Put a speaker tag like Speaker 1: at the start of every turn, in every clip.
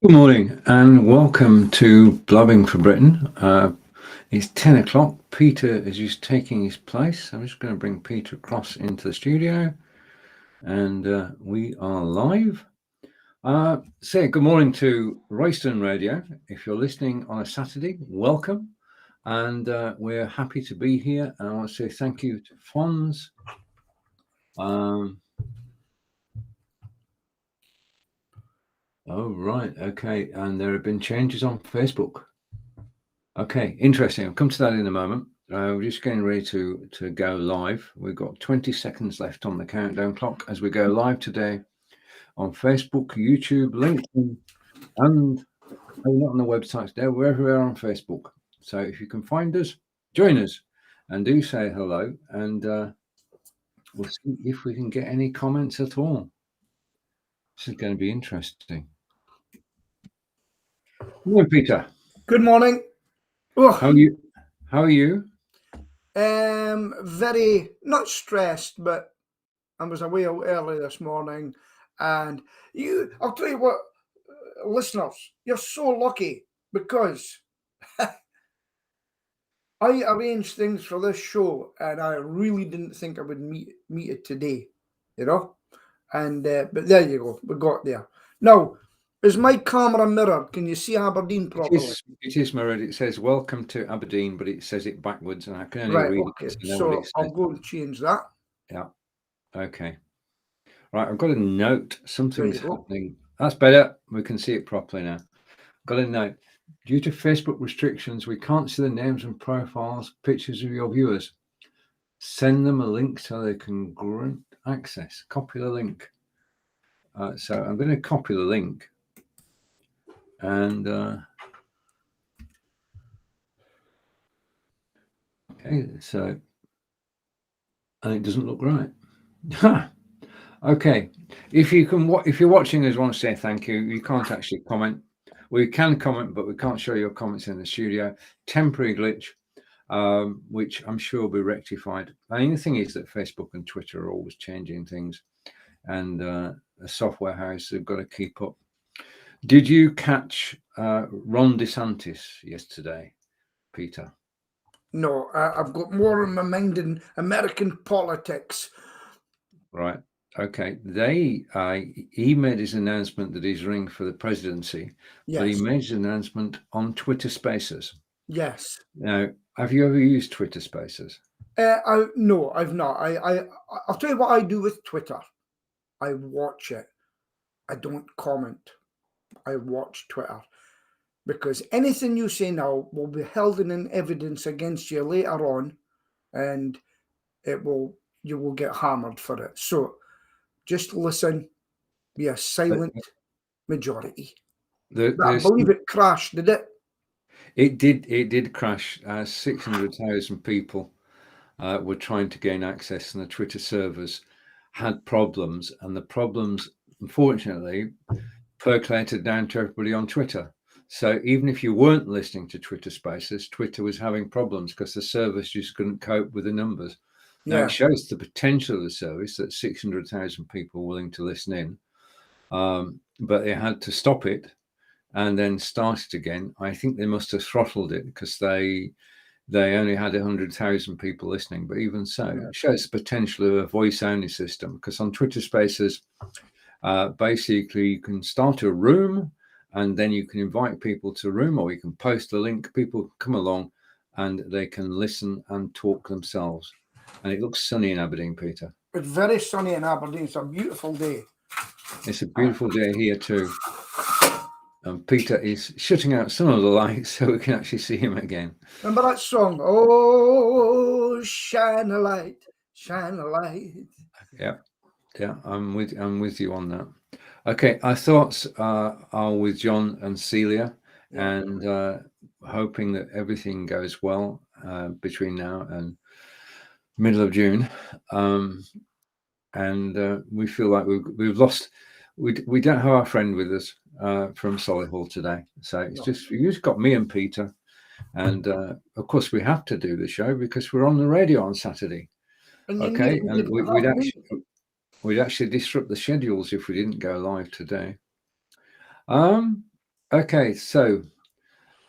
Speaker 1: Good morning and welcome to Blabbing for Britain. It's 10 o'clock. Peter is just taking his place. I'm just going to bring Peter across into the studio and we are live. Say good morning to Royston Radio. If you're listening on a Saturday, welcome. And we're happy to be here. And I want to say thank you to Fons. Oh, right. Okay. And there have been changes on Facebook. Okay, interesting. I'll come to that in a moment. We're just getting ready to go live. We've got 20 seconds left on the countdown clock as we go live today on Facebook, YouTube, LinkedIn, and not on the website today, wherever we are on Facebook. So if you can find us, join us and do say hello, and we'll see if we can get any comments at all. This is going to be interesting. Good morning, Peter.
Speaker 2: Good morning.
Speaker 1: Oh. How are you?
Speaker 2: Very not stressed, but I was away early this morning, and I'll tell you what, listeners, you're so lucky because I arranged things for this show, and I really didn't think I would meet it today, and but there you go, we got there. Now, is my camera mirrored? Can you see Aberdeen properly?
Speaker 1: It is mirrored. It says "Welcome to Aberdeen," but it says it backwards, and I can only read
Speaker 2: it.
Speaker 1: Okay,
Speaker 2: so I'll go and change that.
Speaker 1: Yeah. Okay. Right. I've got a note. Something's happening. That's better. We can see it properly now. Got a note. Due to Facebook restrictions, we can't see the names and profiles, pictures of your viewers. Send them a link so they can grant access. Copy the link. So I'm going to copy the link. And okay, so and it doesn't look right. Okay, if you're watching us, want to say thank you. You can't actually comment. We can comment, but we can't show your comments in the studio. Temporary glitch, which I'm sure will be rectified. And the thing is that Facebook and Twitter are always changing things, and the software houses have got to keep up. Did you catch Ron DeSantis yesterday, Peter?
Speaker 2: No, I've got more in my mind than American politics.
Speaker 1: Right. Okay. He made his announcement that he's running for the presidency, but he made his announcement on Twitter Spaces.
Speaker 2: Yes.
Speaker 1: Now, have you ever used Twitter Spaces?
Speaker 2: No, I've not. I'll tell you what I do with Twitter. I watch it. I don't comment. I watch Twitter. Because anything you say now will be held in evidence against you later on, and you will get hammered for it. So just listen, be a silent majority. I believe it crashed, did it?
Speaker 1: It did crash. 600,000 people were trying to gain access, and the Twitter servers had problems, and the problems, unfortunately, percolated down to everybody on Twitter. So even if you weren't listening to Twitter Spaces, Twitter was having problems because the service just couldn't cope with the numbers. Now, it shows the potential of the service that 600,000 people willing to listen in, but they had to stop it and then start it again. I think they must have throttled it because they only had 100,000 people listening. But even so, it shows the potential of a voice-only system, because on Twitter Spaces, basically you can start a room and then you can invite people to a room, or you can post a link. People come along and they can listen and talk themselves. And it looks sunny in Aberdeen, Peter.
Speaker 2: It's very sunny in Aberdeen. It's a beautiful day.
Speaker 1: It's a beautiful day here too. And Peter is shutting out some of the lights so we can actually see him again.
Speaker 2: Remember that song? Oh, shine a light, shine a light.
Speaker 1: Yeah, I'm with you on that. Okay, our thoughts are with John and Celia, and hoping that everything goes well between now and middle of June. And we feel like we've lost. We don't have our friend with us from Solihull today, so it's just got me and Peter, and of course we have to do the show because we're on the radio on Saturday. Okay, and we'd actually disrupt the schedules if we didn't go live today. Okay, so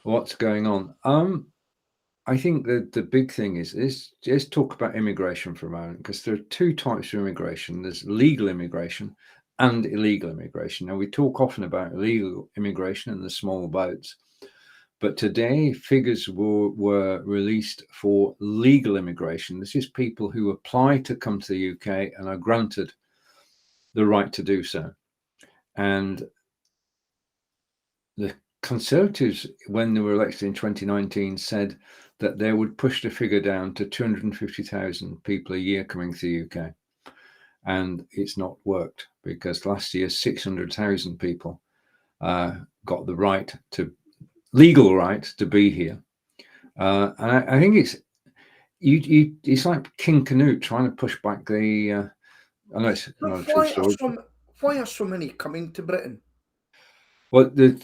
Speaker 1: what's going on? I think the big thing is let's talk about immigration for a moment, because there are two types of immigration. There's legal immigration and illegal immigration. Now, we talk often about illegal immigration and the small boats, but today figures were released for legal immigration. This is people who apply to come to the UK and are granted the right to do so. And the Conservatives, when they were elected in 2019, said that they would push the figure down to 250,000 people a year coming to the UK. And it's not worked, because last year 600,000 people got the legal right to be here. And I think it's like King Canute trying to push back the. I know it's not a true story.
Speaker 2: Why are so many coming to Britain?
Speaker 1: Well, the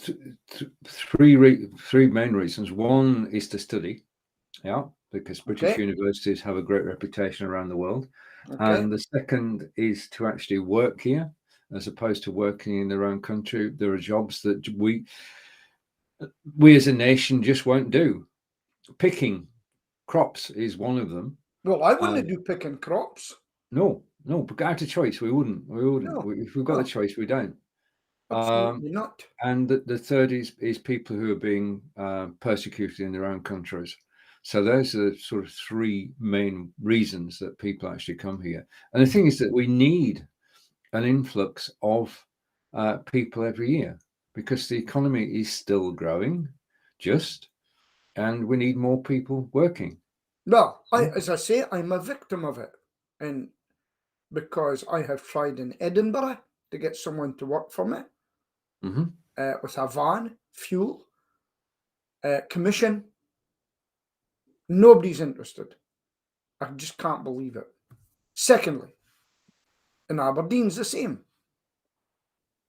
Speaker 1: three main reasons. One is to study, because British universities have a great reputation around the world. And the second is to actually work here, as opposed to working in their own country. There are jobs that we as a nation just won't do. Picking crops is one of them.
Speaker 2: Well, I wouldn't do picking crops.
Speaker 1: No, but out of choice, we wouldn't.
Speaker 2: No,
Speaker 1: If we've got the choice, we don't.
Speaker 2: Absolutely not.
Speaker 1: And the third is people who are being persecuted in their own countries. So those are the sort of three main reasons that people actually come here. And the thing is that we need an influx of people every year, because the economy is still growing, and we need more people working.
Speaker 2: Well, as I say, I'm a victim of it. And because I have tried in Edinburgh to get someone to work for me, with a van, fuel, commission. Nobody's interested. I just can't believe it. Secondly, in Aberdeen's the same.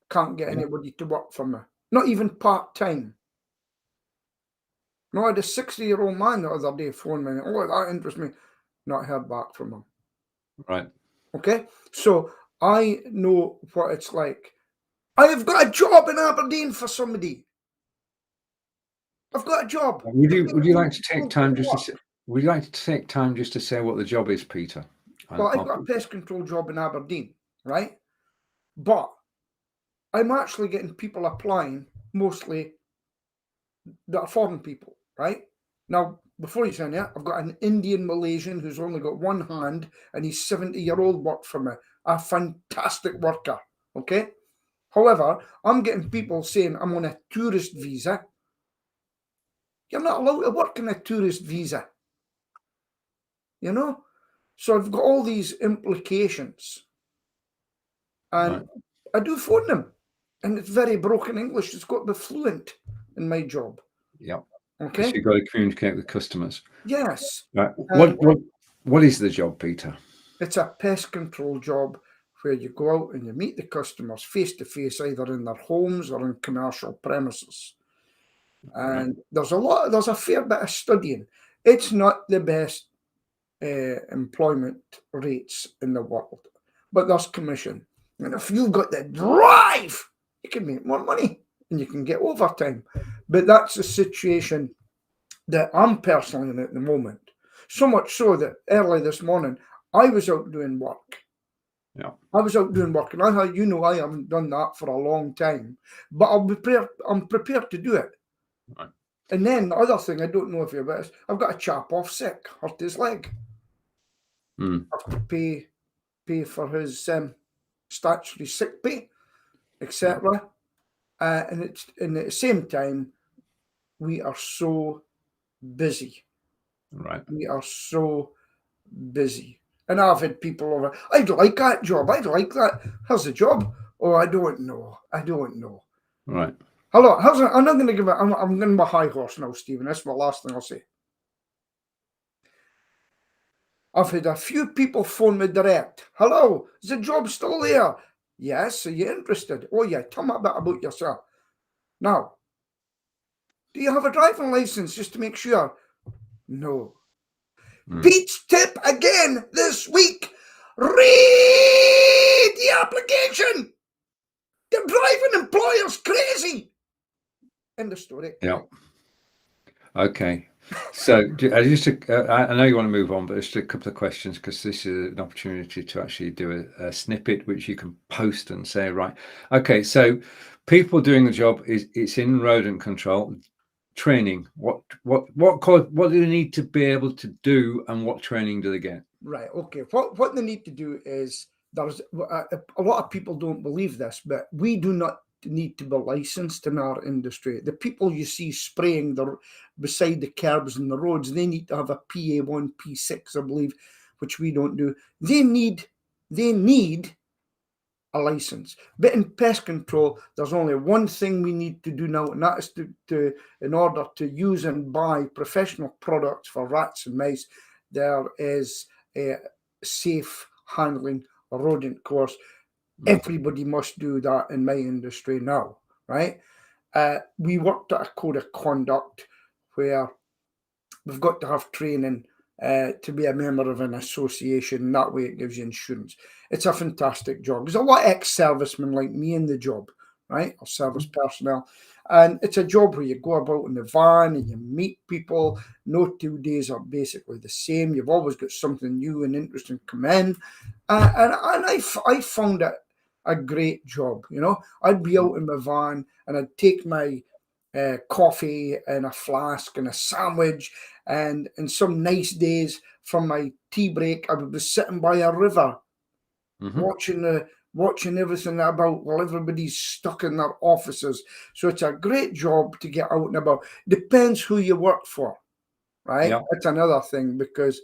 Speaker 2: Can't get anybody to work for me. Not even part-time. No, I had a 60-year-old man the other day phone me. Oh, that interests me. Not heard back from him.
Speaker 1: Right.
Speaker 2: Okay? So I know what it's like. I have got a job in Aberdeen for somebody. I've got a job.
Speaker 1: Would you like to take time just to say, would you like to take time just to say what the job is, Peter?
Speaker 2: Well, I've got a pest control job in Aberdeen, right? But I'm actually getting people applying, mostly that are foreign people, right? Now, before you say that, I've got an Indian Malaysian who's only got one hand, and he's 70-year-old work for me. A fantastic worker, okay? However, I'm getting people saying I'm on a tourist visa. You're not allowed to work on a tourist visa. You know? So I've got all these implications. And I do phone them. And it's very broken English. It's got to be fluent in my job.
Speaker 1: Yeah.
Speaker 2: Okay.
Speaker 1: So you've got to communicate with customers.
Speaker 2: Yes.
Speaker 1: Right. What is the job, Peter?
Speaker 2: It's a pest control job where you go out and you meet the customers face to face, either in their homes or in commercial premises. And there's a fair bit of studying. It's not the best employment rates in the world, but there's commission. And if you've got the drive, you can make more money and you can get overtime. But that's the situation that I'm personally in at the moment. So much so that early this morning, I was out doing work.
Speaker 1: Yeah.
Speaker 2: I was out doing work, and I haven't done that for a long time, but I'm prepared to do it.
Speaker 1: Right.
Speaker 2: And then the other thing, I don't know if you're aware, is I've got a chap off sick, hurt his leg. I have to pay for his statutory sick pay, etc. And at the same time, we are so busy.
Speaker 1: Right.
Speaker 2: We are so busy. And I've had people over, I'd like that job. I'd like that. How's the job? Oh, I don't know.
Speaker 1: Right.
Speaker 2: Hello. I'm not going to give it. I'm going to be a high horse now, Stephen. That's my last thing I'll say. I've had a few people phone me direct. Hello, is the job still there? Yes, are you interested? Oh yeah, tell me a bit about yourself. Now, do you have a driving license, just to make sure? No. Pete's tip again this week. Read the application. They're driving employers crazy. End of story.
Speaker 1: Yeah. Okay. So I know you want to move on, but just a couple of questions, because this is an opportunity to actually do a snippet which you can post and say, right, okay, so people doing the job it's in rodent control training. What do they need to be able to do, and what training do they get?
Speaker 2: Right. Okay. What they need to do is, there's a lot of people don't believe this, but we do not need to be licensed in our industry. The people you see spraying beside the curbs and the roads, they need to have a PA1, P6, I believe, which we don't do. They need a license. But in pest control, there's only one thing we need to do now, and that is to in order to use and buy professional products for rats and mice, there is a safe handling rodent course. Everybody must do that in my industry now, right? We worked at a code of conduct where we've got to have training to be a member of an association. That way it gives you insurance. It's a fantastic job. There's a lot of ex-servicemen like me in the job, right? Or service personnel. And it's a job where you go about in the van and you meet people. No 2 days are basically the same. You've always got something new and interesting come in. And I found it a great job, you know. I'd be out in my van and I'd take my coffee and a flask and a sandwich, and in some nice days from my tea break I would be sitting by a river watching everything about while everybody's stuck in their offices. So it's a great job to get out and about. Depends who you work for, right?
Speaker 1: Yeah.
Speaker 2: That's another thing, because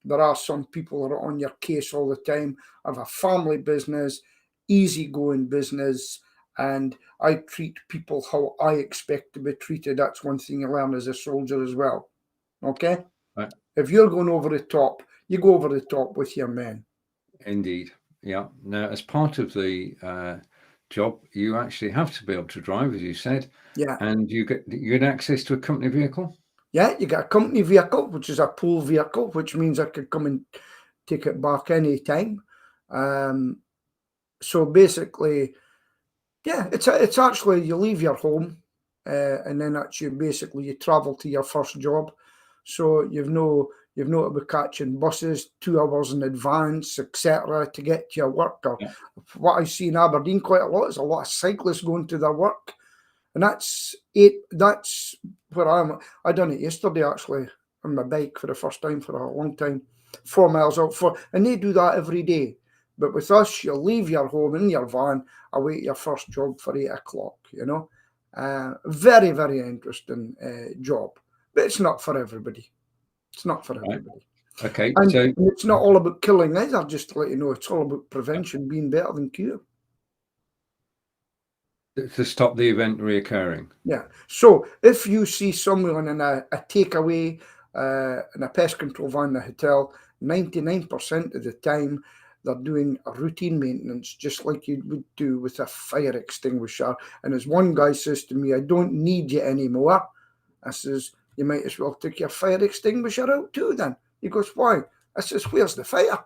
Speaker 2: there are some people that are on your case all the time. I have a family business, easygoing business, and I treat people how I expect to be treated. That's one thing you learn as a soldier as well. Okay?
Speaker 1: Right.
Speaker 2: If you're going over the top, you go over the top with your men.
Speaker 1: Indeed. Yeah. Now, as part of the job, you actually have to be able to drive, as you said,
Speaker 2: Yeah.
Speaker 1: and you get access to a company vehicle.
Speaker 2: Yeah, you get a company vehicle, which is a pool vehicle, which means I could come and take it back any time. So basically, yeah, it's actually, you leave your home, and then actually basically you travel to your first job. So you've no to be catching buses 2 hours in advance, etc., to get to your work. Or
Speaker 1: Yeah.
Speaker 2: what I see in Aberdeen quite a lot is a lot of cyclists going to their work, and that's where I am. I done it yesterday actually on my bike for the first time for a long time, 4 miles out and they do that every day. But with us, you leave your home in your van, away to your first job for 8 o'clock. You know, very very interesting job, but it's not for everybody. It's not for everybody.
Speaker 1: Okay.
Speaker 2: And
Speaker 1: So
Speaker 2: it's not all about killing either. Just to let you know, it's all about prevention, being better than cure.
Speaker 1: to stop the event reoccurring.
Speaker 2: Yeah. So if you see someone in a takeaway, in a pest control van in a hotel, 99% of the time they're doing a routine maintenance, just like you would do with a fire extinguisher. And as one guy says to me, I don't need you anymore. I says, you might as well take your fire extinguisher out too then. He goes, why? I says, where's the fire?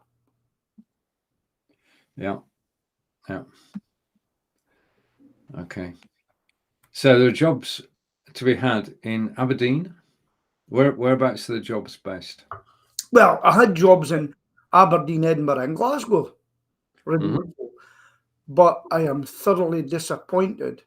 Speaker 1: Yeah. Yeah. Okay. So there are jobs to be had in Aberdeen. Whereabouts are the jobs based?
Speaker 2: Well, I had jobs in Aberdeen, Edinburgh, and Glasgow, but I am thoroughly disappointed.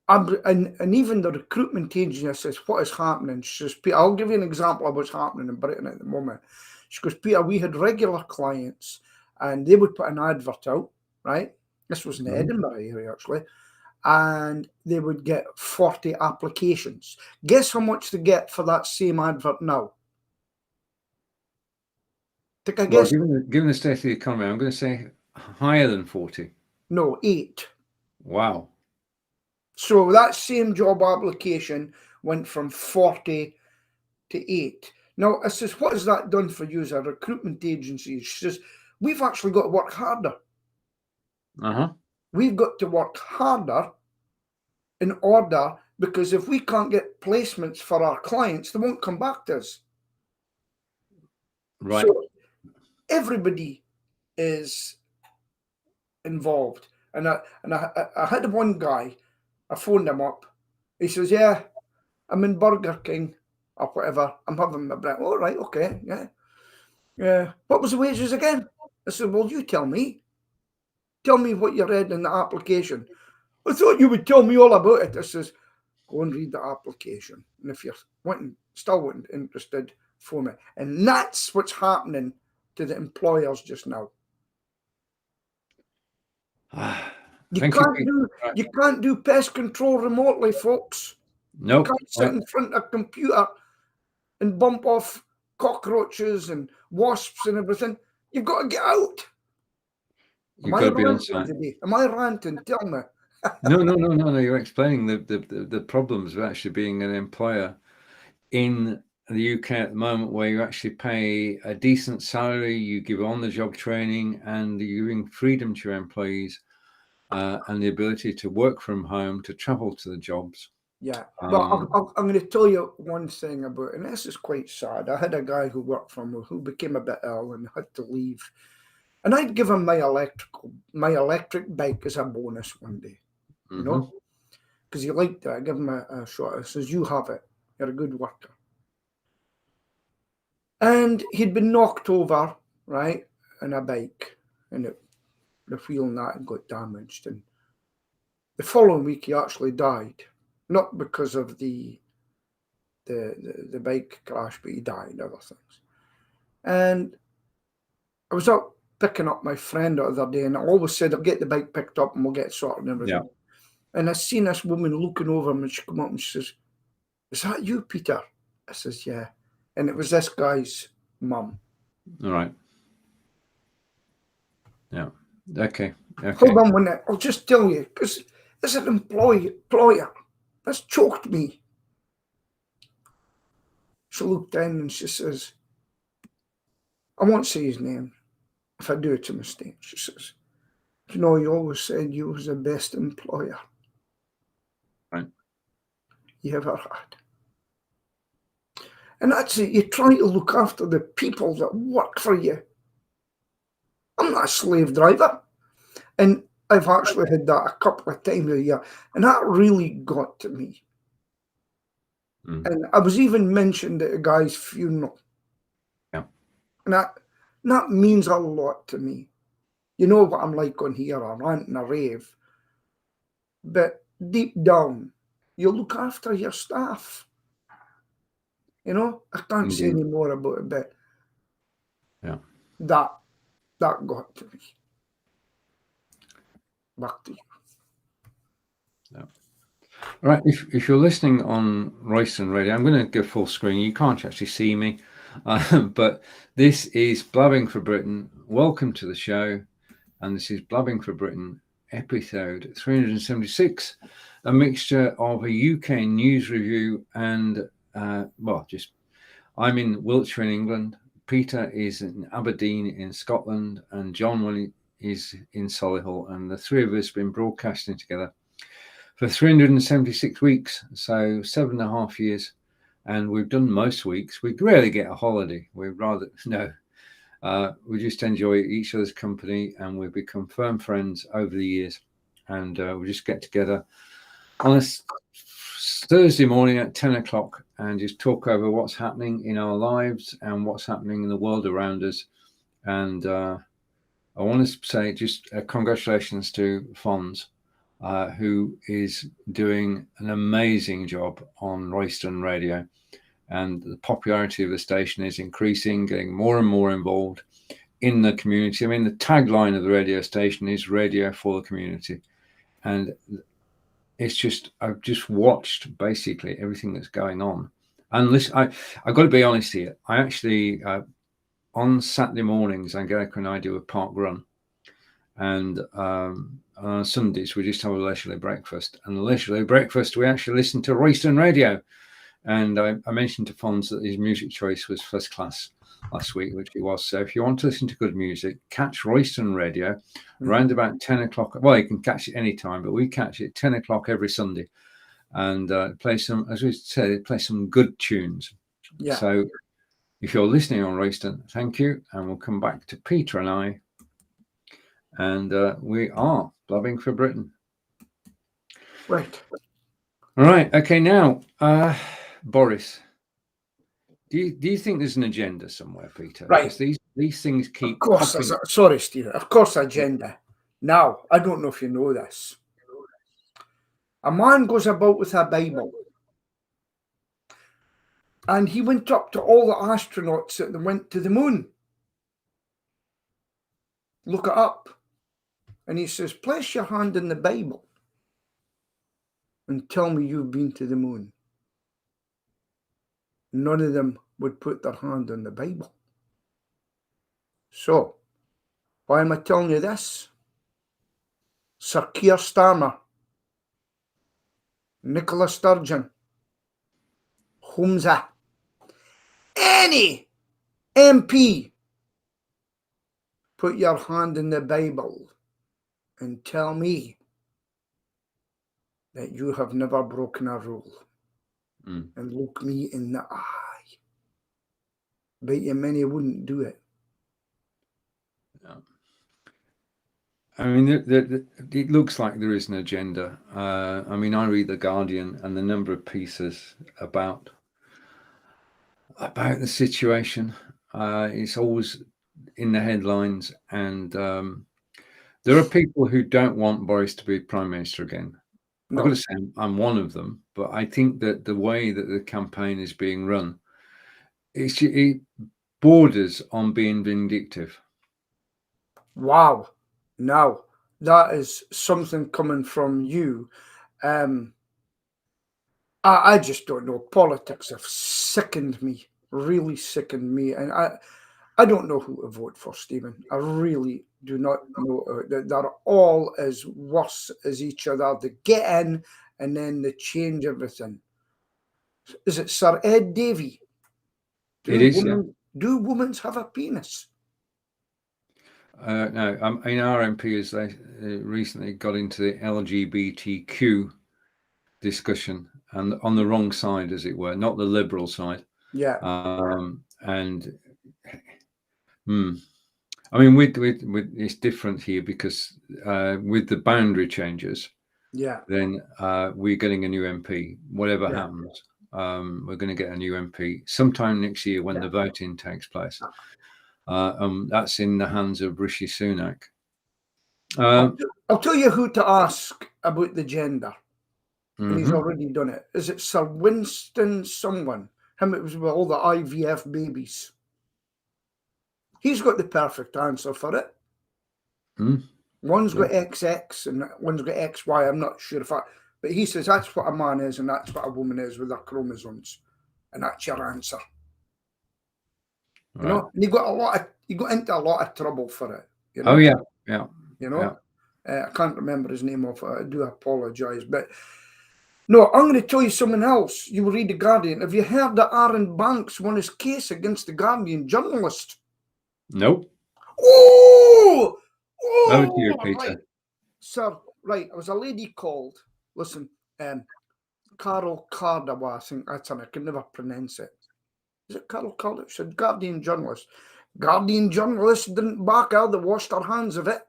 Speaker 2: And even the recruitment agency says, what is happening? She says, Peter, I'll give you an example of what's happening in Britain at the moment. She goes, Peter, we had regular clients and they would put an advert out, right? This was in the Edinburgh area, actually. And they would get 40 applications. Guess how much they get for that same advert now? Take a guess.
Speaker 1: Given the state of the economy, I'm going to say higher than 40.
Speaker 2: No, 8.
Speaker 1: Wow.
Speaker 2: So that same job application went from 40 to 8. Now, I says, what has that done for you as a recruitment agency? She says, we've actually got to work harder. We've got to work harder in order, because if we can't get placements for our clients, they won't come back to us.
Speaker 1: Right.
Speaker 2: So everybody is involved. And I had one guy, I phoned him up, He says, yeah, I'm in Burger King or whatever. I'm having my breakfast. All right, okay, yeah. Yeah. What was the wages again? I said, well, you tell me. Tell me what you read in the application. I thought you would tell me all about it. I says, go and read the application. And if you're still interested, phone me. And that's what's happening to the employers just now. You can't do pest control remotely, folks.
Speaker 1: Nope.
Speaker 2: You can't sit in front of a computer and bump off cockroaches and wasps and everything. You've got to get out.
Speaker 1: You've got to be on site.
Speaker 2: Am I ranting? Tell me.
Speaker 1: No. You're explaining the problems of actually being an employer in the UK at the moment, where you actually pay a decent salary, you give on-the-job training, and you're giving freedom to your employees and the ability to work from home, to travel to the jobs.
Speaker 2: Yeah, but I'm going to tell you one thing about it, and this is quite sad. I had a guy who worked for me who became a bit ill and had to leave. And I'd give him my electric bike as a bonus one day, you know, because he liked it. I give him a shot. I says, you have it. You're a good worker. And he'd been knocked over, right, on a bike, and the wheel and that had got damaged. And the following week, he actually died, not because of the bike crash, but he died, other things. And I was up picking up my friend the other day, and I always said, I'll get the bike picked up and we'll get it sorted and everything. Yeah. And I seen this woman looking over me, and she come up and she says, is that you, Peter? I says, yeah. And it was this guy's mum.
Speaker 1: All right. Yeah. Okay.
Speaker 2: Hold on one minute. I'll just tell you, because as an employer, that's choked me. She looked in and she says, I won't say his name. If I do, it's a mistake. She says, you know, you always said you was the best employer you ever had. And that's it. You try to look after the people that work for you. I'm not a slave driver. And I've actually had that a couple of times a year. And that really got to me. And I was even mentioned at a guy's funeral.
Speaker 1: Yeah.
Speaker 2: And that means a lot to me. You know what I'm like on here, I rant and I rave. But deep down, you look after your staff. You know, I can't say any more about it, but
Speaker 1: yeah,
Speaker 2: that got to me. Back to you.
Speaker 1: Yeah. All right, if you're listening on Royston Radio, I'm going to go full screen. You can't actually see me, but this is Blabbing for Britain. Welcome to the show, and this is Blabbing for Britain, episode 376, a mixture of a UK news review and, I'm in Wiltshire in England, Peter is in Aberdeen in Scotland, and John is in Solihull, and the three of us have been broadcasting together for 376 weeks, so 7.5 years, and we've done most weeks. We rarely get a holiday. We just enjoy each other's company, and we've become firm friends over the years, and we just get together on a Thursday morning at 10 o'clock and just talk over what's happening in our lives and what's happening in the world around us. And I want to say just congratulations to Fonz, who is doing an amazing job on Royston Radio. And the popularity of the station is increasing, getting more and more involved in the community. I mean, the tagline of the radio station is Radio for the Community. And it's just, I've just watched basically everything that's going on. And listen, I've got to be honest here. I actually, on Saturday mornings, Angelica and I do a park run. And on Sundays, we just have a leisurely breakfast. And the leisurely breakfast, we actually listen to Royston Radio. And I mentioned to Fonz that his music choice was first class last week, which he was. So if you want to listen to good music, catch Royston Radio around about 10 o'clock. Well, you can catch it anytime, but we catch it 10 o'clock every Sunday and play some, as we said, play some good tunes. Yeah. So if you're listening on Royston, thank you. And we'll come back to Peter and I. And we are Blabbing for Britain.
Speaker 2: Right.
Speaker 1: All right. Okay. Now, Boris, do you think there's an agenda somewhere, Peter?
Speaker 2: Right.
Speaker 1: Because these things
Speaker 2: Of
Speaker 1: keep
Speaker 2: course,
Speaker 1: popping.
Speaker 2: sorry, Stephen. Of course, agenda. Now, I don't know if you know this. A man goes about with a Bible, and he went up to all the astronauts that went to the moon. Look it up. And he says, place your hand in the Bible and tell me you've been to the moon. None of them would put their hand on the Bible. So, why am I telling you this? Sir Keir Starmer, Nicola Sturgeon, Humza, any MP, put your hand in the Bible and tell me that you have never broken a rule. And look me in the eye. Bet you many wouldn't do it.
Speaker 1: Yeah. I mean, it looks like there is an agenda. I mean, I read The Guardian, and the number of pieces about the situation, it's always in the headlines. And there are people who don't want Boris to be Prime Minister again.
Speaker 2: No.
Speaker 1: I've got to say, I'm one of them. But I think that the way that the campaign is being run, it borders on being vindictive.
Speaker 2: Wow. Now, that is something coming from you. I just don't know. Politics have sickened me, really sickened me. And I don't know who to vote for, Stephen. I really do not know. They're all as worse as each other. They get in and then they change everything. Is it Sir Ed Davey?
Speaker 1: It is, yeah.
Speaker 2: Do women have a penis?
Speaker 1: No, I mean, our MP has recently got into the LGBTQ discussion, and on the wrong side, as it were, not the liberal side.
Speaker 2: Yeah.
Speaker 1: And I mean, with it's different here because with the boundary changes,
Speaker 2: yeah,
Speaker 1: then we're getting a new MP. Whatever happens, we're going to get a new MP sometime next year when the voting takes place. That's in the hands of Rishi Sunak.
Speaker 2: I'll tell you who to ask about the gender. And he's already done it. Is it Sir Winston someone? Him, it was with all the IVF babies. He's got the perfect answer for it. One's got XX and one's got XY. I'm not sure but he says that's what a man is and that's what a woman is with their chromosomes. And that's your answer. Right. You know, and he got into a lot of trouble for it. You know?
Speaker 1: Oh, yeah.
Speaker 2: You know? I can't remember his name off. I do apologise. But no, I'm going to tell you something else. You will read The Guardian. Have you heard that Aaron Banks won his case against the Guardian journalist?
Speaker 1: Nope.
Speaker 2: Oh,
Speaker 1: dear, Peter.
Speaker 2: Right. Sir, right. There was a lady called, listen, Carol Cardawa, I think that's her. I can never pronounce it. Is it Carol Cardawa? She said Guardian journalist. Guardian journalist didn't back her. They washed their hands of it.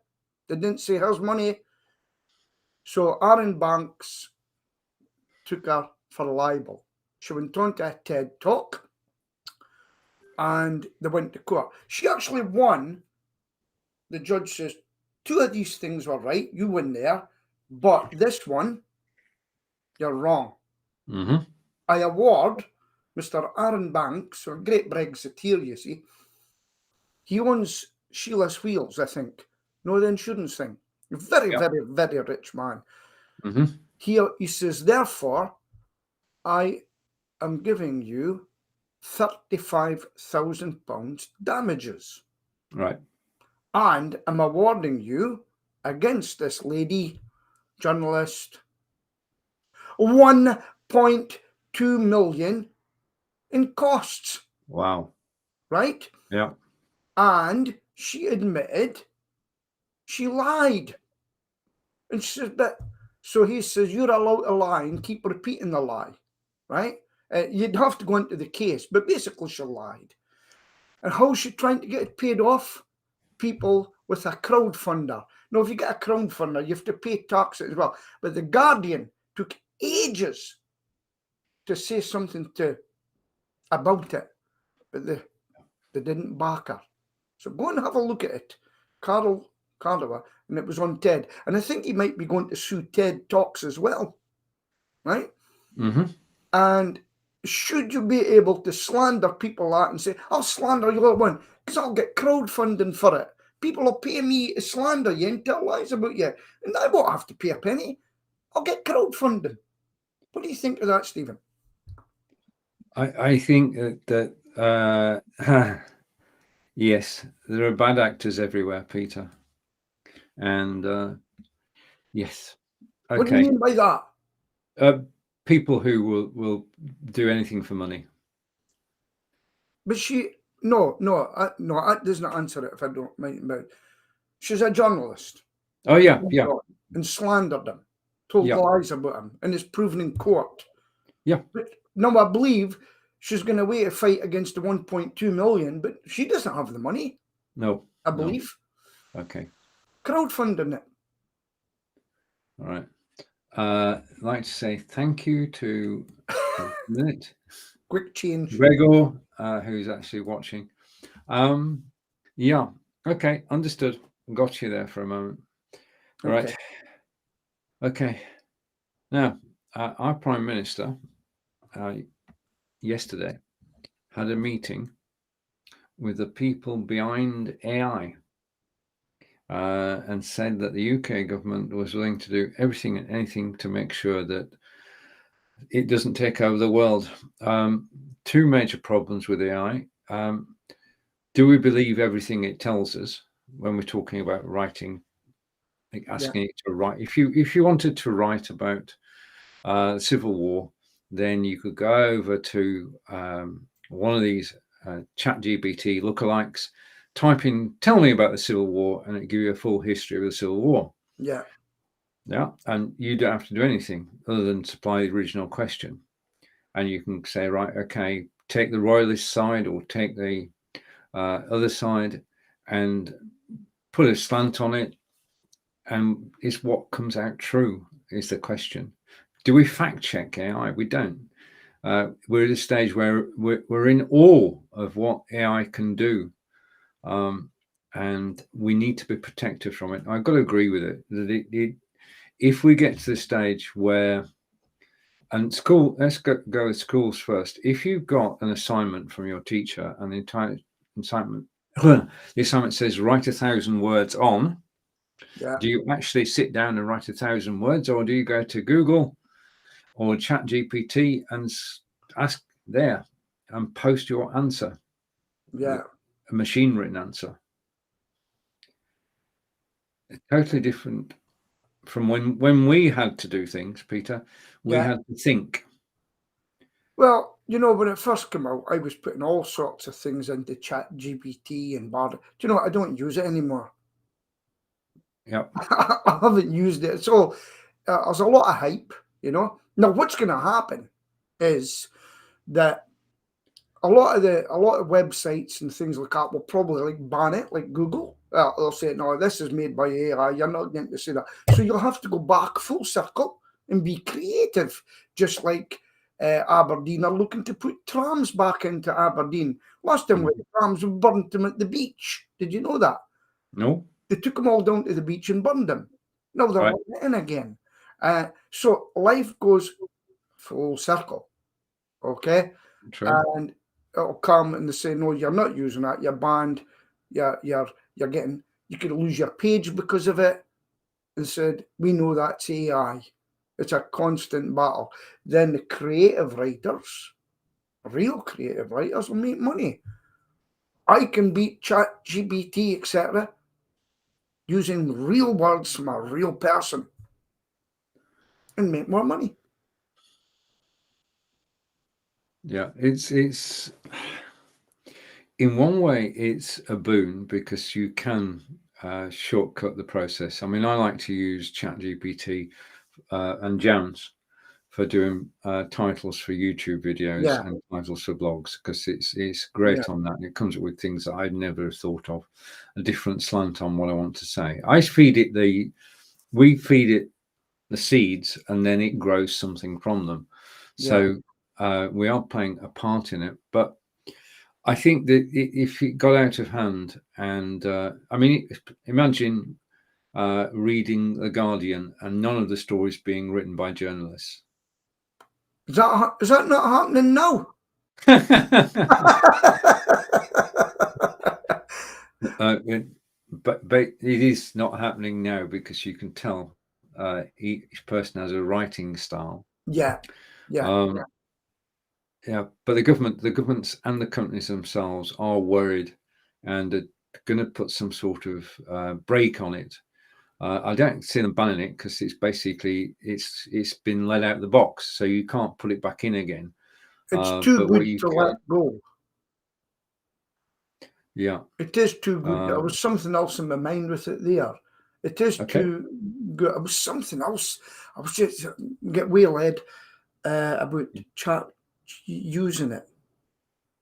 Speaker 2: They didn't say, here's money. So Aaron Banks took her for libel. She went on to a TED talk and they went to court. She actually won. The judge says, 2 of these things were right. You win there. But this one, you're wrong. I award Mr. Aaron Banks, a great Brexiteer, you see. He owns Sheila's Wheels, I think. No, the insurance thing. Very, very rich man. He says, therefore, I am giving you £35,000 damages.
Speaker 1: Right.
Speaker 2: And I'm awarding you, against this lady, journalist, 1.2 million in costs.
Speaker 1: Wow.
Speaker 2: Right?
Speaker 1: Yeah.
Speaker 2: And she admitted she lied. And she said that. So he says, you're allowed to lie and keep repeating the lie. Right? You'd have to go into the case, but basically she lied. And how's she trying to get it paid off? People with a crowdfunder. Now, if you get a crowdfunder, you have to pay tax as well. But the Guardian took ages to say something about it, but they didn't back her. So go and have a look at it. Carol Cardova, and it was on TED. And I think he might be going to sue TED Talks as well, right?
Speaker 1: Mm-hmm.
Speaker 2: And should you be able to slander people that and say, I'll slander your one because I'll get crowdfunding for it. People will pay me to slander you and tell lies about you. And I won't have to pay a penny. I'll get crowdfunding. What do you think of that, Stephen?
Speaker 1: I think that yes, there are bad actors everywhere, Peter. And yes. Okay.
Speaker 2: What do you mean by that?
Speaker 1: People who will do anything for money.
Speaker 2: But no, that does not answer it if I don't mind about it. She's a journalist.
Speaker 1: Oh, yeah.
Speaker 2: And slandered him, told lies about him, and is proven in court.
Speaker 1: Yeah.
Speaker 2: But no, I believe she's going to wait a fight against the 1.2 million, but she doesn't have the money.
Speaker 1: No.
Speaker 2: I believe.
Speaker 1: No. Okay.
Speaker 2: Crowdfunding it.
Speaker 1: All right. I'd like to say thank you to a minute.
Speaker 2: Quick change.
Speaker 1: Gregor, who's actually watching. Yeah. Okay. Understood. Got you there for a moment. All right. Okay. Now, our Prime Minister yesterday had a meeting with the people behind AI and said that the UK government was willing to do everything and anything to make sure that it doesn't take over the world. Two major problems with AI. Do we believe everything it tells us when we're talking about writing, like asking it to write? If you wanted to write about the Civil War, then you could go over to one of these ChatGPT lookalikes, type in, tell me about the Civil War, and it give you a full history of the Civil War.
Speaker 2: Yeah.
Speaker 1: Yeah. And you don't have to do anything other than supply the original question. And you can say, right, okay, take the royalist side or take the other side and put a slant on it. And is what comes out true is the question. Do we fact check AI? We don't. We're at a stage where we're in awe of what AI can do. And we need to be protected from it. I've got to agree with it. That if we get to the stage where, and school, let's go with schools first. If you've got an assignment from your teacher and the entire assignment, the assignment says write 1,000 words on, do you actually sit down and write 1,000 words, or do you go to Google or ChatGPT and ask there and post your answer?
Speaker 2: Yeah.
Speaker 1: A machine written answer. It's totally different from when we had to do things, Peter. We had to think.
Speaker 2: Well, when it first came out, I was putting all sorts of things into ChatGPT and Bard. Do you know what? I don't use it anymore.
Speaker 1: Yep.
Speaker 2: I haven't used it. So there's a lot of hype, Now, what's going to happen is that a lot of websites and things like that will probably ban it, like Google. They'll say, no, this is made by AI. You're not going to say that. So you'll have to go back full circle and be creative, just like Aberdeen are looking to put trams back into Aberdeen. Last time with the trams, we burned them at the beach. Did you know that?
Speaker 1: No.
Speaker 2: They took them all down to the beach and burned them. Now they're in again. So life goes full circle. Okay?
Speaker 1: True.
Speaker 2: And it'll come and they say, no, you're not using that. You're banned. You could lose your page because of it. And said, we know that's AI. It's a constant battle. Then the creative writers, real creative writers, will make money. I can beat ChatGPT, etc., using real words from a real person and make more money.
Speaker 1: Yeah, it's in one way it's a boon because you can shortcut the process. I mean, I like to use ChatGPT and Jones for doing titles for YouTube videos and titles for blogs because it's great on that. It comes up with things that I'd never thought of, a different slant on what I want to say. We feed it the seeds, and then it grows something from them. So we are playing a part in it. But I think that if it got out of hand, and I mean, imagine reading The Guardian and none of the stories being written by journalists.
Speaker 2: Is that not happening now?
Speaker 1: But it is not happening now, because you can tell each person has a writing style.
Speaker 2: Yeah.
Speaker 1: But the governments and the companies themselves are worried and are going to put some sort of brake on it. I don't see them banning it, because it's basically it's been let out of the box, so you can't put it back in again.
Speaker 2: It's too
Speaker 1: but
Speaker 2: good to let go.
Speaker 1: Yeah,
Speaker 2: it is too good. There was something else in my mind with it there. It is too good. It was something else. I was just get waylaid about chat using it.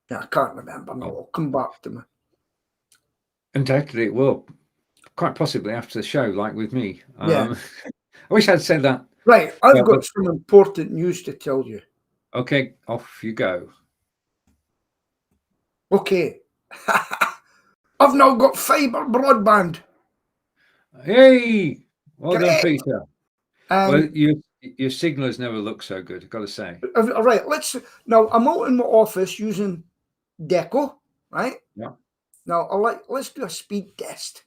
Speaker 2: Yeah, I can't remember now. I'll come back to me.
Speaker 1: Undoubtedly it will. Quite possibly after the show, like with me.
Speaker 2: Yeah.
Speaker 1: I wish I'd said that.
Speaker 2: Right, I've got some important news to tell you.
Speaker 1: Okay, off you go.
Speaker 2: Okay. I've now got fibre broadband.
Speaker 1: Hey! Well done,
Speaker 2: Correct.
Speaker 1: Peter.
Speaker 2: And
Speaker 1: well, your signal has never looked so good, I've got to say.
Speaker 2: All right, now I'm out in my office using Deco, right?
Speaker 1: Yeah.
Speaker 2: Now let's do a speed test.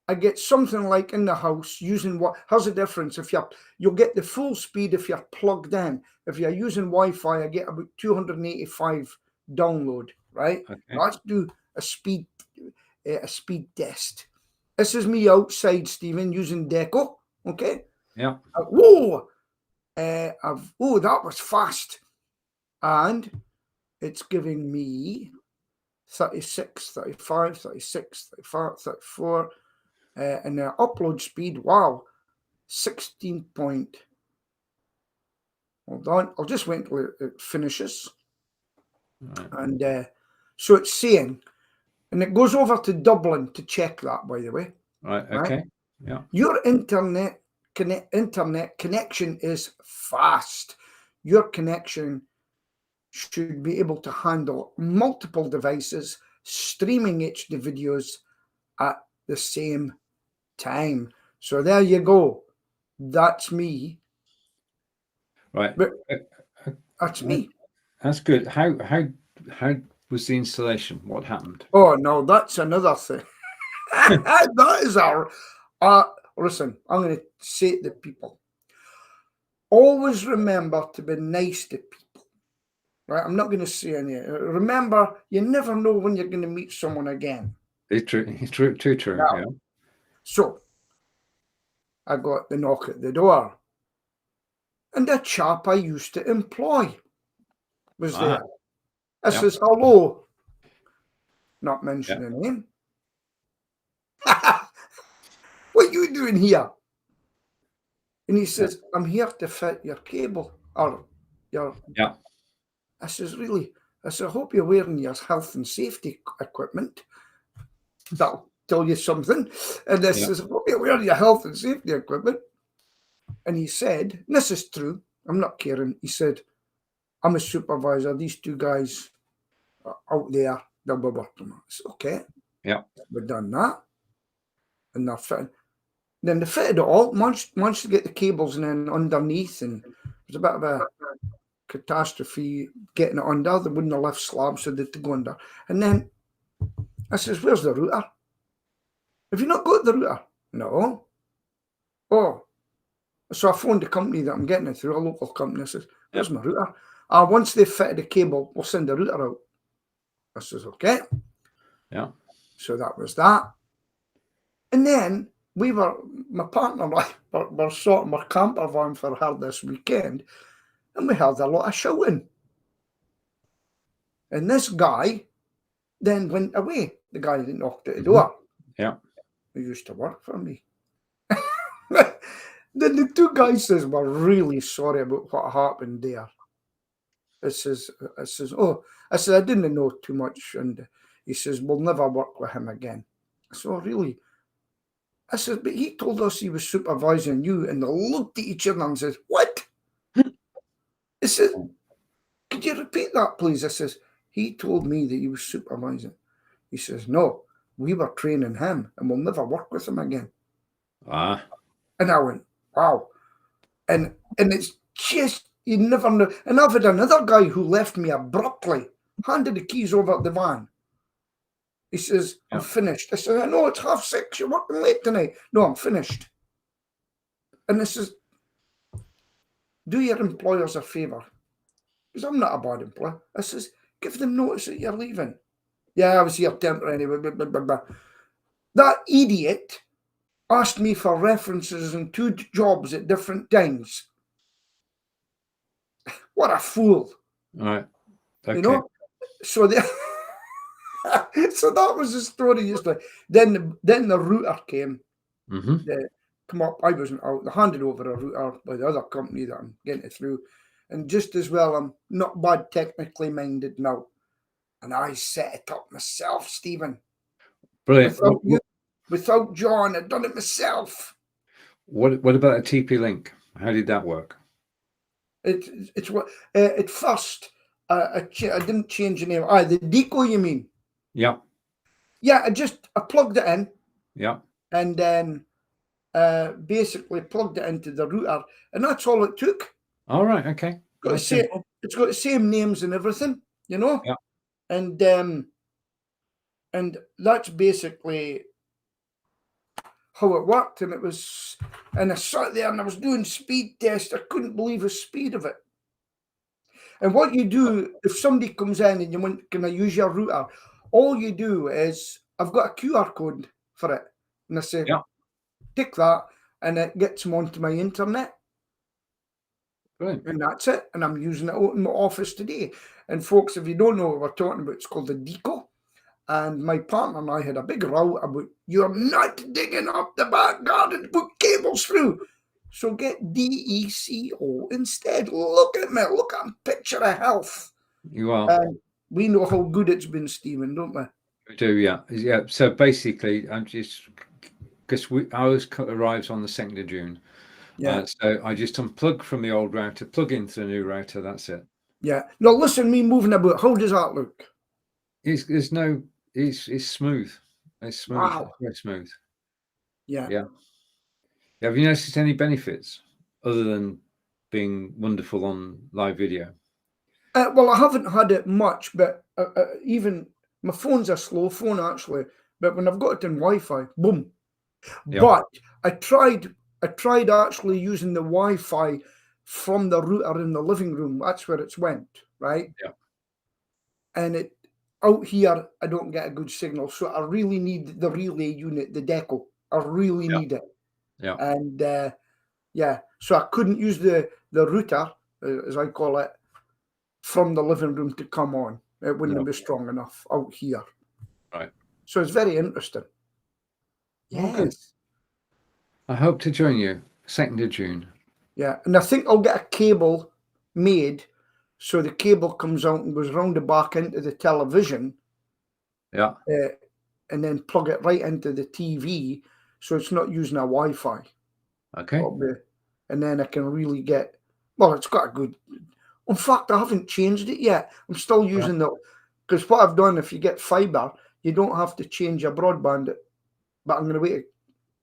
Speaker 2: I get something like in the house using what? How's the difference? If you'll get the full speed if you're plugged in. If you're using Wi-Fi, I get about 285 download, right?
Speaker 1: Okay.
Speaker 2: Now let's do a speed test. This is me outside, Stephen, using Deco. Okay.
Speaker 1: Yeah.
Speaker 2: Whoa! That was fast, and it's giving me 36, 35, 36, 35, 34. And the upload speed, wow, 16 point. Hold on, I'll just wait until it finishes.
Speaker 1: Right.
Speaker 2: And so it's saying, and it goes over to Dublin to check that, by the way.
Speaker 1: Right, okay. Right? Yeah.
Speaker 2: Your internet connection is fast. Your connection should be able to handle multiple devices streaming HD videos at the same time. So there you go. That's me.
Speaker 1: Right.
Speaker 2: But that's me.
Speaker 1: That's good. How was the installation? What happened?
Speaker 2: Oh no, that's another thing. That is our listen, I'm going to say to the people. Always remember to be nice to people. Right? I'm not going to say any. Remember, you never know when you're going to meet someone again.
Speaker 1: It's true. Yeah.
Speaker 2: So I got the knock at the door, and the chap I used to employ was there. I says, hello, not mentioning him. What are you doing here? And he says, I'm here to fit your cable or your.
Speaker 1: Yeah.
Speaker 2: I says, really? I said, I hope you're wearing your health and safety equipment. That'll tell you something. And I says, I hope you're wearing your health and safety equipment. And he said, and this is true, I'm not kidding. He said, I'm a supervisor. These two guys are out there. They'll be working. I said, okay.
Speaker 1: Yeah.
Speaker 2: We've done that. And they're fitting. Then they fitted it all. Managed to get the cables and then underneath. And it was a bit of a catastrophe getting it under. They wouldn't have left slabs, so they had to go under. And then I says, where's the router? Have you not got the router? No. Oh. So I phoned the company that I'm getting it through, a local company. I says, where's my router? Once they've fitted the cable, we'll send the router out. I says, okay.
Speaker 1: Yeah.
Speaker 2: So that was that. And then my partner and I were sorting our camper van for her this weekend, and we heard a lot of shouting. And this guy then went away, the guy that knocked at the door.
Speaker 1: Yeah.
Speaker 2: Who used to work for me. Then the two guys says, we're really sorry about what happened there. I says, I didn't know too much. And he says, we'll never work with him again. I said, oh, really? I said, but he told us he was supervising you, and they looked at each other and says, what? I said, could you repeat that, please? I says, he told me that he was supervising. He says, no, we were training him, and we'll never work with him again.
Speaker 1: Ah,
Speaker 2: And I went, wow. And it's just, you never know. And I've had another guy who left me abruptly, handed the keys over at the van. He says, I'm
Speaker 1: yeah.
Speaker 2: finished. I said, I know it's 6:30. You're working late tonight. No, I'm finished. And this is, do your employers a favour. Because I'm not a bad employer. I says, give them notice that you're leaving. Yeah, I was here temporarily. Blah, blah, blah, blah. That idiot asked me for references in 2 jobs at different times. What a fool.
Speaker 1: All right. Okay.
Speaker 2: You know? So so that was the story yesterday. Then the router came.
Speaker 1: Mm-hmm.
Speaker 2: They come up. I wasn't out. They handed over a router by the other company that I'm getting it through. And just as well, I'm not bad technically minded now. And I set it up myself, Stephen.
Speaker 1: Brilliant.
Speaker 2: Without John, I'd done it myself.
Speaker 1: What about a TP link? How did that work?
Speaker 2: It's what at first I didn't change the name. The deco, you mean?
Speaker 1: Yeah.
Speaker 2: Yeah, I plugged it in.
Speaker 1: Yeah.
Speaker 2: And then basically plugged it into the router, and that's all it took.
Speaker 1: All right. Okay.
Speaker 2: It's got the same names and everything, you know.
Speaker 1: Yeah.
Speaker 2: And that's basically how it worked. And I sat there and I was doing speed tests. I couldn't believe the speed of it. And what you do, if somebody comes in and you want, can I use your router? All you do is, I've got a QR code for it. And I say,
Speaker 1: Yeah.
Speaker 2: tick that, and it gets them onto my internet.
Speaker 1: Brilliant.
Speaker 2: And that's it. And I'm using it out in my office today. And folks, if you don't know what we're talking about, it's called the deco. And my partner and I had a big row about, you're not digging up the back garden to put cables through. So get DECO instead. Look at me. Look at picture of health.
Speaker 1: You are.
Speaker 2: And we know how good it's been, Stephen, don't we?
Speaker 1: We do, yeah. Yeah. So basically, I'm just, because ours arrives on the 2nd of June.
Speaker 2: Yeah.
Speaker 1: So I just unplug from the old router, plug into the new router. That's it.
Speaker 2: Yeah. Now listen, me moving about. How does that look?
Speaker 1: It's smooth. It's smooth.
Speaker 2: Wow.
Speaker 1: It's very smooth.
Speaker 2: Yeah.
Speaker 1: Yeah. Have you noticed any benefits other than being wonderful on live video?
Speaker 2: Well, I haven't had it much, but even my phone's a slow phone actually. But when I've got it in Wi-Fi, boom.
Speaker 1: Yeah.
Speaker 2: But I tried actually using the Wi-Fi from the router in the living room. That's where it's went, right?
Speaker 1: Yeah.
Speaker 2: And it out here, I don't get a good signal, so I really need the relay unit, the deco. I really need it.
Speaker 1: Yeah.
Speaker 2: And so I couldn't use the router, as I call it, from the living room to come on. It wouldn't be strong enough out here.
Speaker 1: Right.
Speaker 2: So it's very interesting.
Speaker 1: Well, good. I hope to join you 2nd of June.
Speaker 2: Yeah, and I think I'll get a cable made so the cable comes out and goes round the back into the television.
Speaker 1: Yeah.
Speaker 2: And then plug it right into the TV so it's not using a Wi-Fi.
Speaker 1: Okay.
Speaker 2: And then I can really get, well, it's got a good, in fact, I haven't changed it yet. I'm still using because what I've done, if you get fibre, you don't have to change your broadband. But I'm going to wait to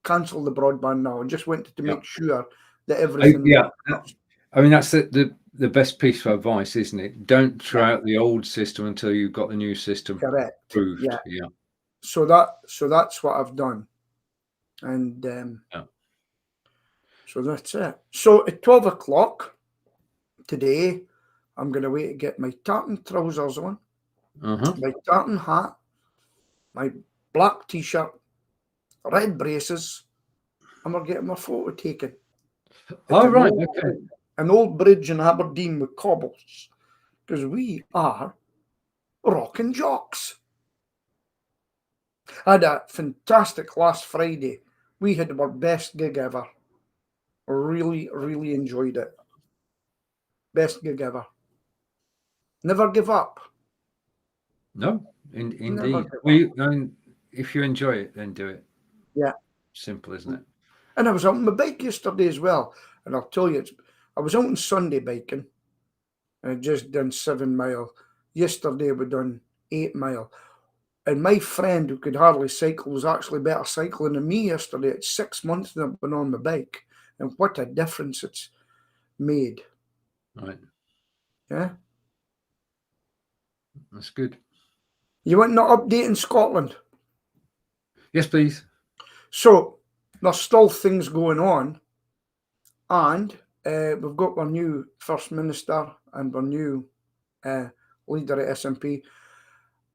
Speaker 2: cancel the broadband now and just wanted to make sure that everything.
Speaker 1: I mean, that's the best piece of advice, isn't it? Don't throw out the old system until you've got the new system.
Speaker 2: Correct.
Speaker 1: Approved.
Speaker 2: Yeah. So that's what I've done. And so that's it. So at 12 o'clock today, I'm going to wait to get my tartan trousers on, my tartan hat, my black t-shirt, red braces, and we're getting my photo taken.
Speaker 1: Right.
Speaker 2: An old bridge in Aberdeen with cobbles, because we are rockin' jocks. I had a fantastic last Friday. We had our best gig ever. Really, really enjoyed it. Best gig ever. Never give up.
Speaker 1: No, indeed. I mean, if you enjoy it, then do it.
Speaker 2: Yeah.
Speaker 1: Simple, isn't it?
Speaker 2: And I was out on my bike yesterday as well. And I'll tell you, I was out on Sunday biking and I just done 7 mile. Yesterday we done 8 mile. And my friend who could hardly cycle was actually better cycling than me yesterday. It's 6 months that I've been on my bike. And what a difference it's made.
Speaker 1: Right.
Speaker 2: Yeah.
Speaker 1: That's good.
Speaker 2: You want an update in Scotland?
Speaker 1: Yes, please.
Speaker 2: So there's still things going on. And we've got our new First Minister and our new leader at SNP.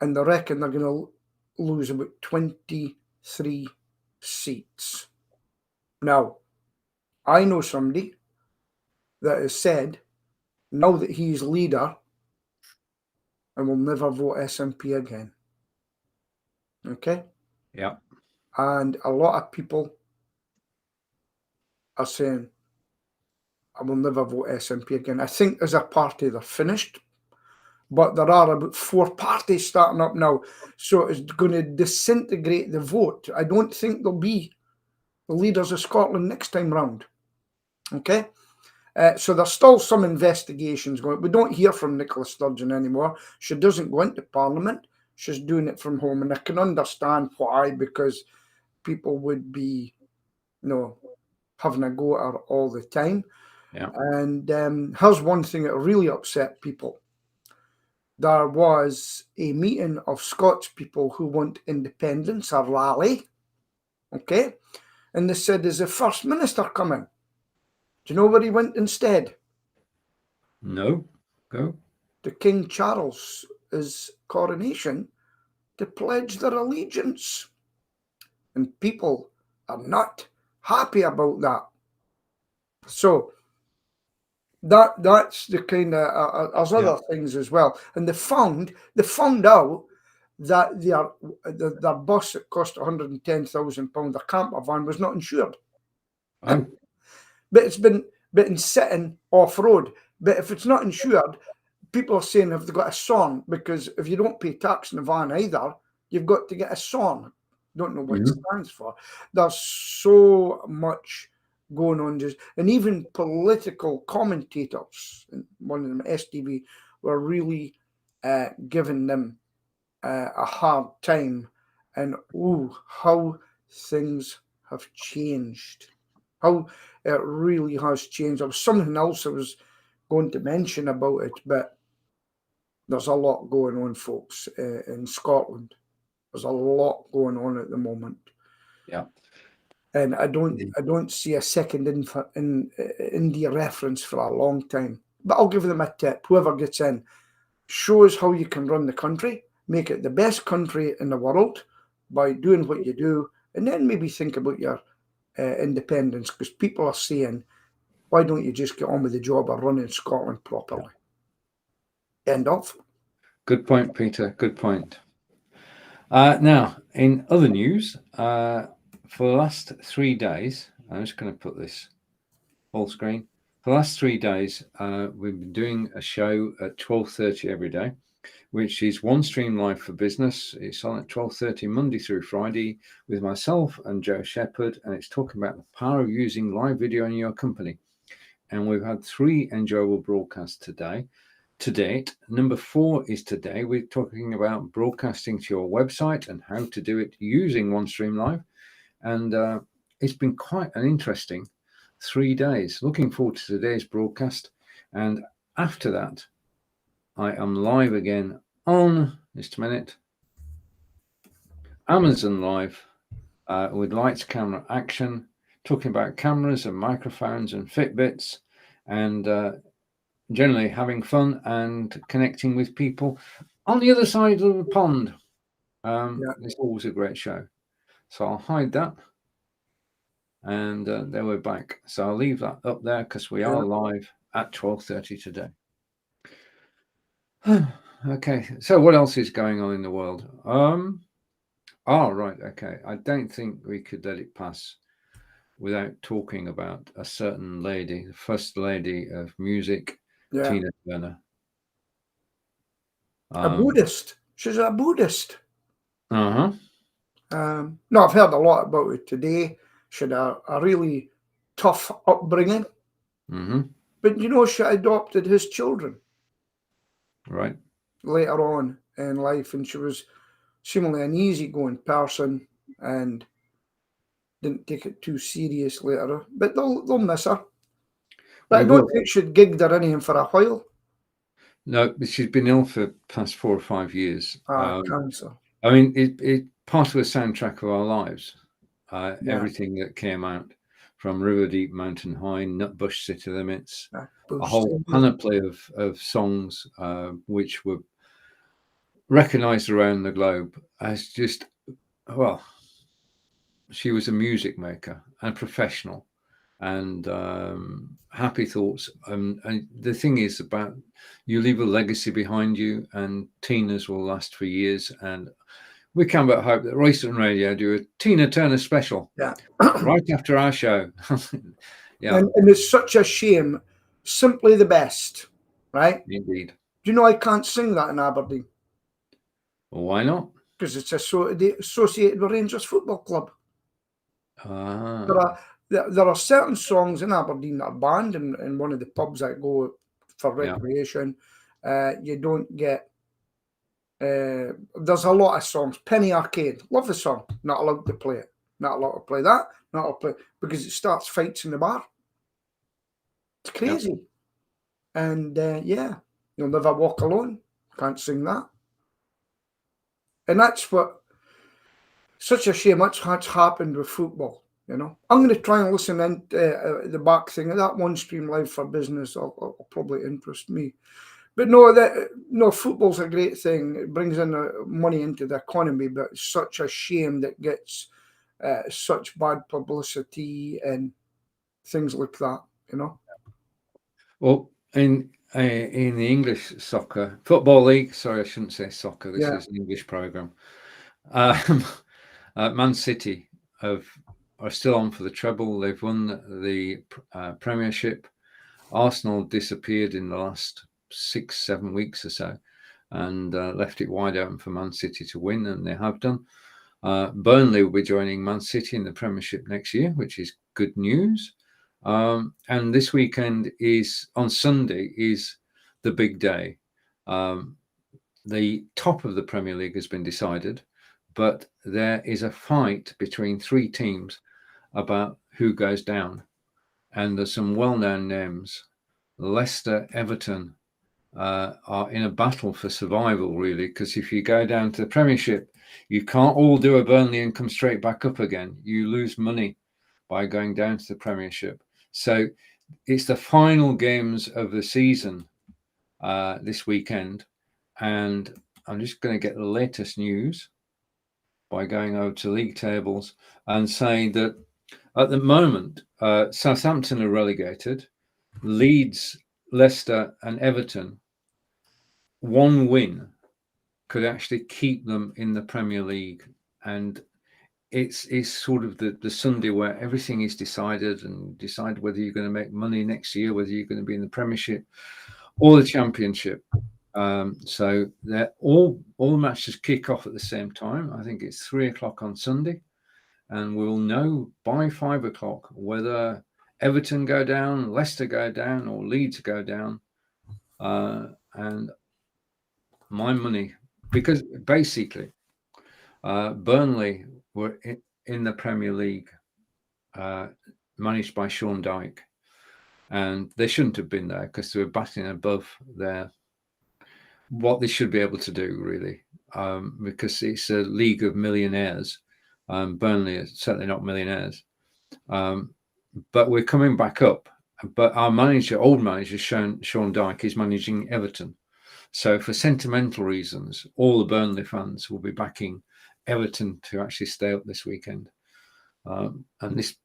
Speaker 2: And they reckon they're going to lose about 23 seats. Now, I know somebody that has said, now that he's leader, I will never vote SNP again. Okay?
Speaker 1: Yeah.
Speaker 2: And a lot of people are saying, I will never vote SNP again. I think as a party they're finished, but there are about 4 parties starting up now. So it's going to disintegrate the vote. I don't think there'll be the leaders of Scotland next time round. Okay? So there's still some investigations going. We don't hear from Nicola Sturgeon anymore. She doesn't go into Parliament. She's doing it from home. And I can understand why, because people would be, having a go at her all the time.
Speaker 1: Yeah.
Speaker 2: And here's one thing that really upset people. There was a meeting of Scots people who want independence, a rally, okay? And they said, is the First Minister coming? Do you know where he went instead?
Speaker 1: No. Go.
Speaker 2: To King Charles' coronation to pledge their allegiance. And people are not happy about that. So that's the kind of there's other things as well. And they found out that their bus that cost £110,000, their camper van, was not insured.
Speaker 1: Oh.
Speaker 2: But it's been sitting off road. But if it's not insured, people are saying, have they got a SON? Because if you don't pay tax in the van either, you've got to get a SON. Don't know what it stands for. There's so much going on, and even political commentators, one of them, STV, were really giving them a hard time. And how things have changed. How it really has changed. There was something else I was going to mention about it, but there's a lot going on, folks, in Scotland. There's a lot going on at the moment.
Speaker 1: Yeah.
Speaker 2: And I don't see a second India reference for a long time. But I'll give them a tip. Whoever gets in, show us how you can run the country, make it the best country in the world by doing what you do, and then maybe think about your independence, because people are saying, why don't you just get on with the job of running Scotland properly? End of.
Speaker 1: Good point, Peter. Good point. Now, in other news, for the last 3 days, I'm just going to put this full screen. For the last 3 days, we've been doing a show at 12:30 every day, which is One Stream Live for Business. It's on at 12:30 Monday through Friday with myself and Joe Shepherd, and it's talking about the power of using live video in your company. And we've had 3 enjoyable broadcasts today. To date, number 4 is today. We're talking about broadcasting to your website and how to do it using OneStream Live. And it's been quite an interesting 3 days. Looking forward to today's broadcast. And after that, I am live again on, just a minute, Amazon Live with lights, camera, action, talking about cameras and microphones and Fitbits, and generally having fun and connecting with people on the other side of the pond. It's always a great show. So I'll hide that. And there we're back. So I'll leave that up there because we are live at 12:30 today. Okay. So what else is going on in the world? Right. Okay. I don't think we could let it pass without talking about a certain lady, the first lady of music, Tina Turner.
Speaker 2: A Buddhist. She's a Buddhist.
Speaker 1: Uh-huh.
Speaker 2: No, I've heard a lot about it today. She had a really tough upbringing, but she adopted his children
Speaker 1: Right.
Speaker 2: later on in life, and she was seemingly an easygoing person and didn't take it too serious later. But they'll miss her. But I
Speaker 1: We
Speaker 2: don't
Speaker 1: will.
Speaker 2: think she'd gigged or anything for a while.
Speaker 1: No, but she's been ill for past 4 or 5 years.
Speaker 2: Cancer.
Speaker 1: I mean, it part of the soundtrack of our lives.
Speaker 2: Yeah.
Speaker 1: Everything that came out from River Deep, Mountain High, Nutbush City Limits,
Speaker 2: Bush
Speaker 1: a whole
Speaker 2: City.
Speaker 1: panoply of songs which were recognised around the globe as just, well, she was a music maker and professional, and happy thoughts. And the thing is about you leave a legacy behind you, and Tina's will last for years. And we can but hope that Royston Radio do a Tina Turner special
Speaker 2: Yeah.
Speaker 1: right after our show. Yeah,
Speaker 2: And it's such a shame. Simply the best, right?
Speaker 1: indeed.
Speaker 2: Do you know I can't sing that in Aberdeen?
Speaker 1: Well, why not?
Speaker 2: Because it's associated with Rangers Football Club.
Speaker 1: Ah,
Speaker 2: There are certain songs in Aberdeen that are banned in one of the pubs I go for
Speaker 1: yeah,
Speaker 2: recreation. You don't get. There's a lot of songs. Penny Arcade, love the song. Not allowed to play it. Not allowed to play that. Not allowed to play because it starts fights in the bar. It's crazy. And yeah, You'll Never Walk Alone. Can't sing that. And that's what. Such a shame. That's what's happened with football. I'm going to try and listen in the back thing of that one stream live for business. Will probably interest me. But no, football's a great thing. It brings in money into the economy, but it's such a shame that gets such bad publicity and things like that.
Speaker 1: Well, in the English soccer football league. Sorry, I shouldn't say soccer. This
Speaker 2: Yeah.
Speaker 1: is an English program. Man City are still on for the treble. They've won the Premiership. Arsenal disappeared in the last 6-7 weeks or so, and left it wide open for Man City to win, and they have done. Burnley will be joining Man City in the Premiership next year, which is good news. And this weekend on Sunday is the big day. The top of the Premier League has been decided, but there is a fight between 3 teams about who goes down. And there's some well-known names. Leicester, Everton are in a battle for survival, really, because if you go down to the Premiership, you can't all do a Burnley and come straight back up again. You lose money by going down to the Premiership. So it's the final games of the season this weekend. And I'm just going to get the latest news by going over to league tables and saying that at the moment, Southampton are relegated. Leeds, Leicester, and Everton, one win could actually keep them in the Premier League. And it's sort of the Sunday where everything is decided, and decide whether you're going to make money next year, whether you're going to be in the Premiership or the Championship. So they're all the matches kick off at the same time. I think it's 3:00 on Sunday, and we'll know by 5:00 whether Everton go down, Leicester go down, or Leeds go down. And my money, because basically Burnley were in the Premier League, managed by Sean Dyche, and they shouldn't have been there because they were batting above what they should be able to do, really, because it's a league of millionaires. Burnley is certainly not millionaires, but we're coming back up. But our old manager, Sean Dyche, is managing Everton. So for sentimental reasons, all the Burnley fans will be backing Everton to actually stay up this weekend. And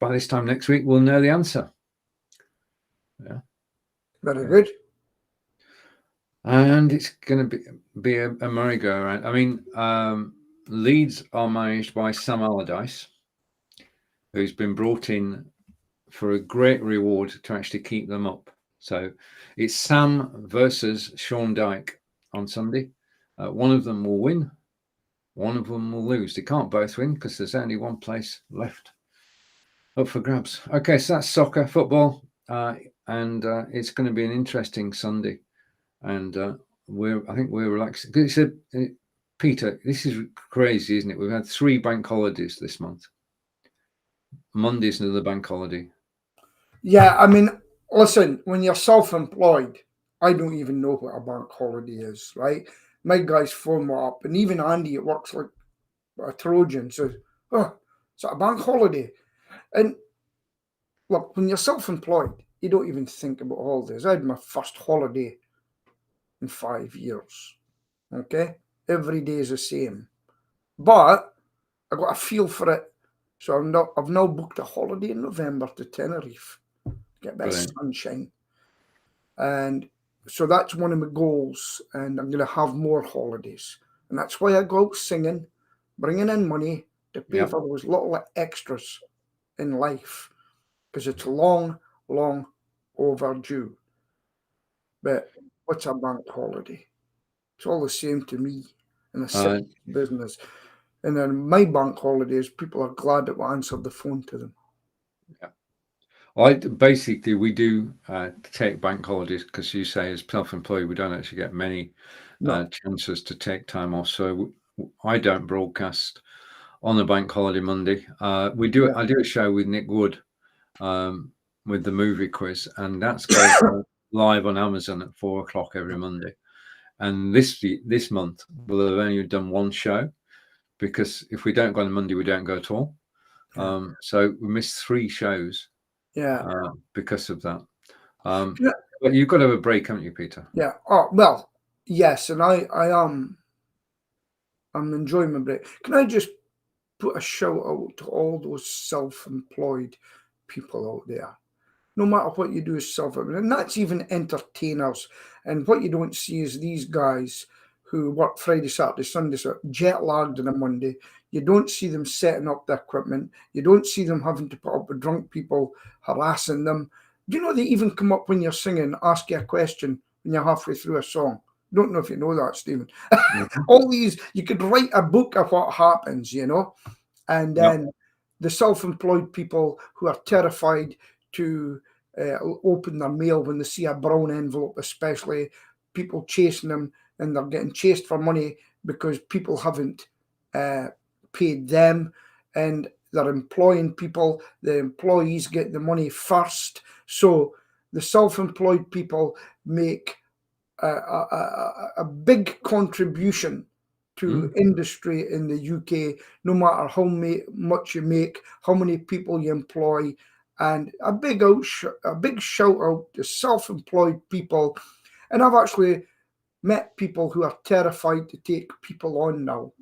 Speaker 1: by this time next week, we'll know the answer. Yeah.
Speaker 2: Very good.
Speaker 1: And it's going to be a merry-go-round. I mean, Leeds are managed by Sam Allardyce, who's been brought in for a great reward to actually keep them up. So it's Sam versus Sean Dyche on Sunday. One of them will win. one of them will lose. They can't both win because there's only one place left up for grabs. Okay, so that's soccer, football, and it's going to be an interesting Sunday. And I think we're relaxing. Peter, this is crazy, isn't it? We've had 3 bank holidays this month. Monday's another bank holiday.
Speaker 2: Yeah, I mean, listen, when you're self-employed, I don't even know what a bank holiday is, right? My guys phone me up, and even Andy, it works like a Trojan, says, "Oh, it's a bank holiday." And look, when you're self-employed, you don't even think about holidays. I had my first holiday in 5 years. Okay, every day is the same, but I got a feel for it. So I've now booked a holiday in November to Tenerife, get a bit of sunshine, and so that's one of my goals. And I'm going to have more holidays, and that's why I go out singing, bringing in money to pay for those little extras in life, because it's long, long overdue. But what's a bank holiday? It's all the same to me in a set business. And then my bank holidays, people are glad that we answered the phone to them.
Speaker 1: Yeah. Basically, we do take bank holidays because you say as self-employed, we don't actually get many chances to take time off. So I don't broadcast on a bank holiday Monday. I do a show with Nick Wood with the movie quiz, and that's goes live on Amazon at 4 o'clock every Monday. And this month we'll have only done 1 show, because if we don't go on Monday, we don't go at all. So we missed 3 shows. Because of that. But you've got to have a break, haven't you, Peter?
Speaker 2: Yeah. Oh well, yes, and I'm enjoying my break. Can I just put a shout out to all those self-employed people out there? No matter what you do is self-employed, and that's even entertainers. And what you don't see is these guys who work Friday, Saturday, Sunday, so jet lagged on a Monday. You don't see them setting up the equipment. You don't see them having to put up with drunk people harassing them. Do you know they even come up when you're singing, ask you a question when you're halfway through a song? Don't know if you know that, Stephen. All these, you could write a book of what happens, and then the self-employed people who are terrified to open their mail when they see a brown envelope, especially people chasing them, and they're getting chased for money because people haven't paid them, and they're employing people. The employees get the money first, so the self-employed people make a big contribution to industry in the UK, no matter how much you make, how many people you employ. And a big shout out to self-employed people. And I've actually met people who are terrified to take people on now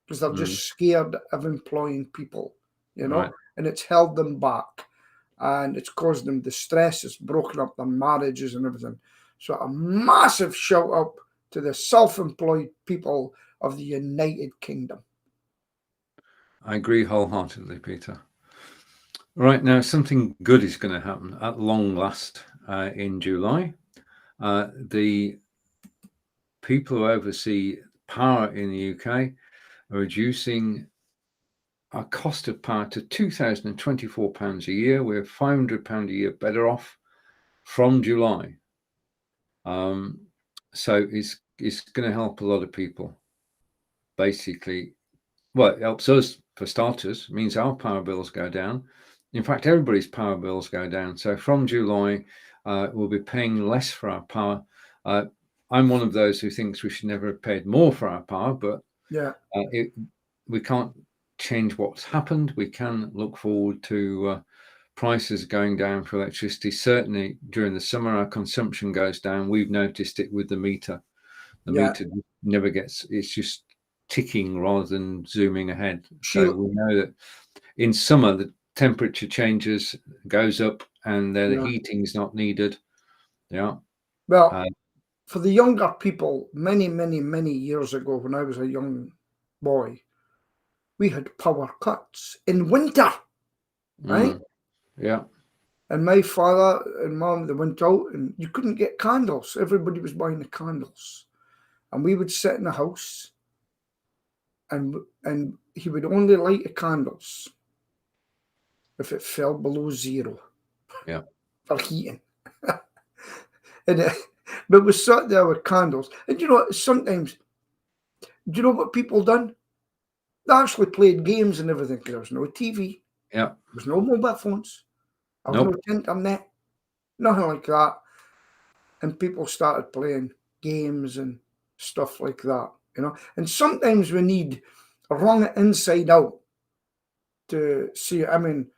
Speaker 2: because they're just scared of employing people,
Speaker 1: Right.
Speaker 2: and it's held them back, and it's caused them distress. It's broken up their marriages and everything. So a massive shout out to the self-employed people of the United Kingdom.
Speaker 1: I agree wholeheartedly, Peter. Right, now something good is going to happen at long last in July. The people who oversee power in the UK are reducing our cost of power to £2,024 a year. We're £500 a year better off from July. So it's going to help a lot of people. Basically, well, it helps us for starters. It means our power bills go down. In fact, everybody's power bills go down. So from July, we'll be paying less for our power. I'm one of those who thinks we should never have paid more for our power, but we can't change what's happened. We can look forward to prices going down for electricity. Certainly during the summer, our consumption goes down. We've noticed it with the meter. The meter never gets, it's just ticking rather than zooming ahead. So we know that in summer, the temperature changes, goes up, and the heating's not needed.
Speaker 2: Well, for the younger people, many, many, many years ago, when I was a young boy, we had power cuts in winter, right?
Speaker 1: Yeah.
Speaker 2: And my father and mom, they went out and you couldn't get candles. Everybody was buying the candles. And we would sit in the house and he would only light the candles if it fell below zero.
Speaker 1: Yeah.
Speaker 2: For heating. But we sat there with candles. And you know what, sometimes, do you know what people done? They actually played games and everything, because there was no TV.
Speaker 1: Yeah.
Speaker 2: There was no mobile phones. There was
Speaker 1: Nope.
Speaker 2: no internet. Nothing like that. And people started playing games and stuff like that, you know. And sometimes we need wrong it inside out to see it. I mean,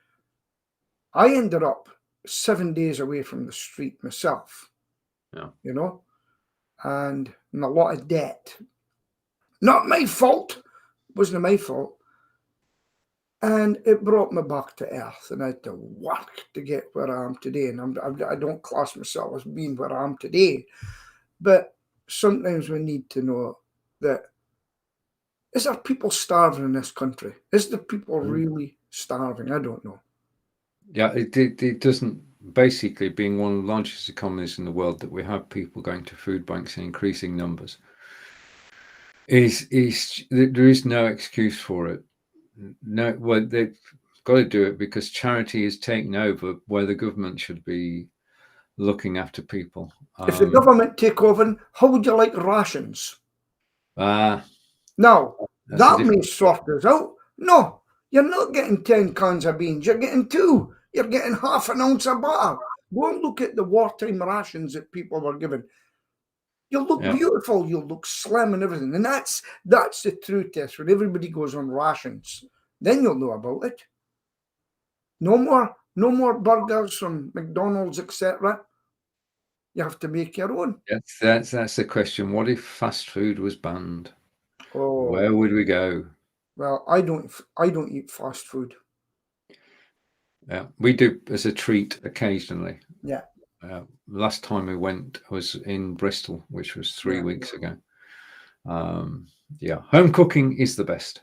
Speaker 2: I ended up 7 days away from the street myself,
Speaker 1: Yeah.
Speaker 2: you know, and in a lot of debt. Not my fault. Wasn't my fault. And it brought me back to earth, and I had to work to get where I am today. And I don't class myself as being where I am today, but sometimes we need to know that, is there people starving in this country? Is there people really starving? I don't know.
Speaker 1: Yeah, it doesn't, basically being one of the largest economies in the world, that we have people going to food banks in increasing numbers. There is no excuse for it. No, well, they've got to do it because charity is taking over where the government should be looking after people.
Speaker 2: If the government take over, how would you like rations? Now, that may sort us out. No, you're not getting 10 cans of beans. You're getting 2. You're getting half an ounce of butter. Go and look at the wartime rations that people were given. You'll look beautiful. You'll look slim and everything. And that's the true test. When everybody goes on rations, then you'll know about it. No more burgers from McDonald's, etc. You have to make your own.
Speaker 1: That's the question. What if fast food was banned?
Speaker 2: Oh,
Speaker 1: where would we go?
Speaker 2: Well, I don't eat fast food.
Speaker 1: Yeah, we do as a treat occasionally.
Speaker 2: Yeah.
Speaker 1: Last time we went was in Bristol, which was 3 weeks ago. Yeah, home cooking is the best.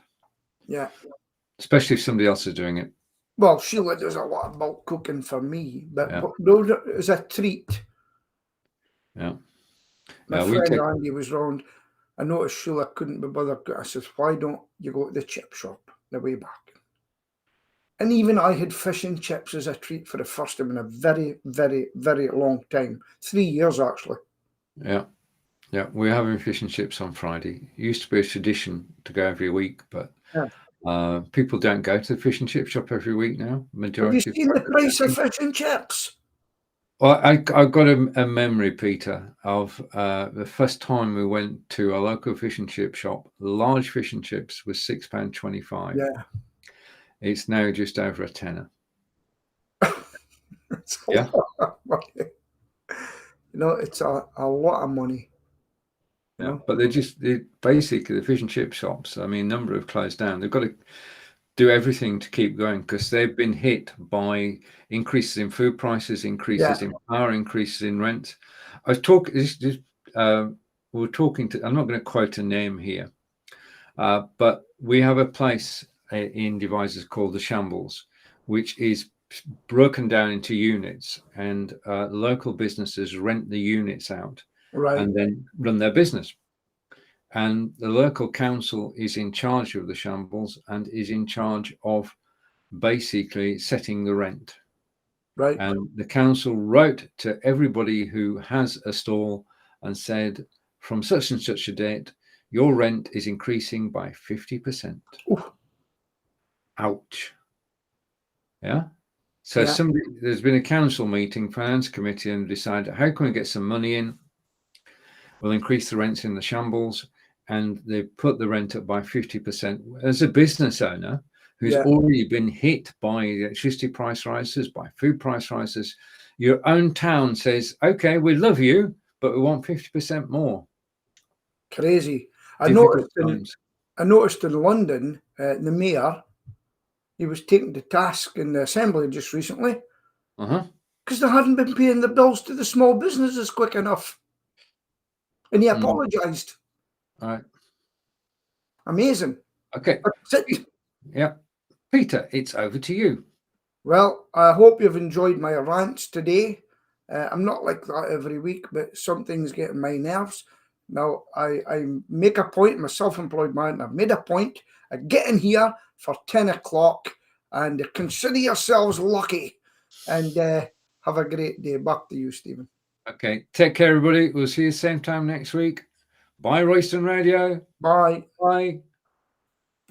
Speaker 2: Yeah.
Speaker 1: Especially if somebody else is doing it.
Speaker 2: Well, Sheila does a lot of bulk cooking for me, but as a treat.
Speaker 1: Yeah.
Speaker 2: My friend Andy was round. I noticed Sheila couldn't be bothered. I says, why don't you go to the chip shop the way back? And even I had fish and chips as a treat for the first time in a very, very, very long time. 3 years, actually.
Speaker 1: Yeah. Yeah, we're having fish and chips on Friday. It used to be a tradition to go every week, but people don't go to the fish and chip shop every week now. Majority.
Speaker 2: Have you seen the price of fish and chips?
Speaker 1: Well, I've got a memory, Peter, of the first time we went to a local fish and chip shop. Large fish and chips was £6.25.
Speaker 2: Yeah.
Speaker 1: It's now just over a tenner.
Speaker 2: It's a lot of money. You know, it's a lot of money.
Speaker 1: Yeah, but basically the fish and chip shops, I mean, a number have closed down. They've got to do everything to keep going because they've been hit by increases in food prices, increases in power, increases in rent. I was talking, we're talking to, I'm not going to quote a name here, but we have a place in Devizes called the Shambles, which is broken down into units, and local businesses rent the units out and then run their business. And the local council is in charge of the Shambles and is in charge of basically setting the rent.
Speaker 2: Right.
Speaker 1: And the council wrote to everybody who has a stall and said, from such and such a date, your rent is increasing by 50%. Ooh. Ouch. Yeah. So there's been a council meeting, finance committee, and decided, how can we get some money in? We'll increase the rents in the Shambles. And they put the rent up by 50%. As a business owner who's already been hit by electricity price rises, by food price rises, your own town says, okay, we love you, but we want 50% more.
Speaker 2: Crazy. I noticed in London, the mayor, he was taken to task in the assembly just recently because they hadn't been paying the bills to the small businesses quick enough. And he apologised.
Speaker 1: All right.
Speaker 2: Amazing.
Speaker 1: Okay. Yeah. Peter, it's over to you.
Speaker 2: Well, I hope you've enjoyed my rants today. I'm not like that every week, but something's getting my nerves. Now, I make a point, I'm a self-employed man, I've made a point of getting here for 10 o'clock, and consider yourselves lucky, and have a great day. Back to you, Stephen.
Speaker 1: Okay, take care, everybody. We'll see you same time next week. Bye, Royston Radio.
Speaker 2: Bye.
Speaker 1: Bye.